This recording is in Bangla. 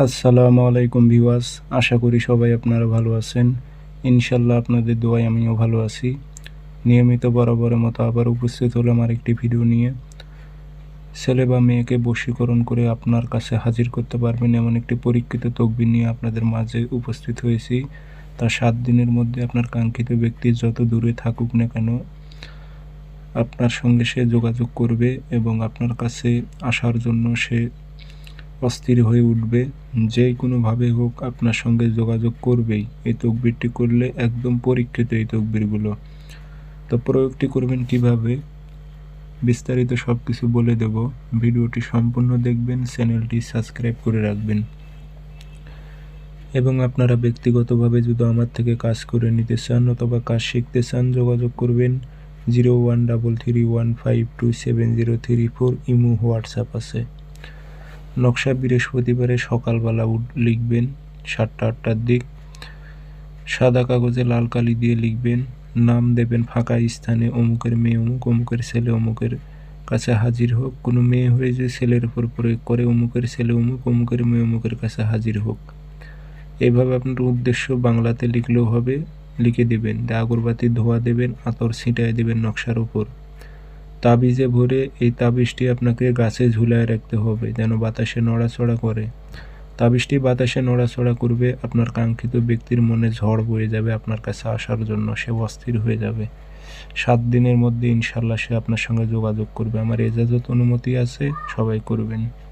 আসসালামু আলাইকুম ভিউয়ার্স, আশা করি সবাই আপনারা ভালো আছেন। ইনশাল্লাহ আপনাদের দোয়ায় আমিও ভালো আছি। নিয়মিত বরাবরের মতো আবার উপস্থিত হলাম আরেকটি ভিডিও নিয়ে। ছেলে বা মেয়েকে বশীকরণ করে আপনার কাছে হাজির করতে পারবেন এমন একটি পরীক্ষিত তকবির নিয়ে আপনাদের মাঝে উপস্থিত হয়েছি। তা 7 দিনের মধ্যে আপনার কাঙ্ক্ষিত ব্যক্তি যত দূরে থাকুক না কেন আপনার সঙ্গে সে যোগাযোগ করবে এবং আপনার কাছে আসার জন্য সে অস্থির হয়ে উঠবে। যে কোনোভাবে হোক আপনার সঙ্গে যোগাযোগ করবেই। এই তকবিরটি করলে একদম পরীক্ষিত এই তকবিরগুলো। তো প্রয়োগটি করবেন কিভাবে বিস্তারিত সব কিছু বলে দেব। ভিডিওটি সম্পূর্ণ দেখবেন, চ্যানেলটি সাবস্ক্রাইব করে রাখবেন এবং আপনারা ব্যক্তিগতভাবে যদি আমার থেকে কাজ করে নিতে চান অথবা কাজ শিখতে চান যোগাযোগ করবেন 0133152703 ইমো হোয়াটসঅ্যাপ আছে। নকশা বৃহস্পতিবারে সকালবেলা লিখবেন 7টা-8টার দিক। সাদা কাগজে লাল কালি দিয়ে লিখবেন, নাম দেবেন ফাঁকা স্থানে অমুকের মেয়ে অমুক, অমুকের ছেলে অমুকের কাছে হাজির হোক। কোনো মেয়ে হয়ে যে ছেলের উপর প্রয়োগ করে অমুকের ছেলে অমুক, অমুকের মেয়ে অমুকের কাছে হাজির হোক। এইভাবে আপনার উদ্দেশ্য বাংলাতে লিখলেও হবে, লিখে দেবেন। আগরবাতি ধোয়া দেবেন, আতর ছিটায় দেবেন নকশার উপর। তাবিজে ভরে এই তাবিজটি আপনাকে গাছে ঝুলায় রাখতে হবে যেন বাতাসে নড়াচড়া করে। তাবিজটি বাতাসে নড়াচড়া করবে, আপনার কাঙ্ক্ষিত ব্যক্তির মনে ঝড় বয়ে যাবে আপনার কাছে আসার জন্য, সে অস্থির হয়ে যাবে। 7 দিনের মধ্যে ইনশাল্লাহ সে আপনার সঙ্গে যোগাযোগ করবে। আমার এজাজত অনুমতি আছে, সবাই করবেন।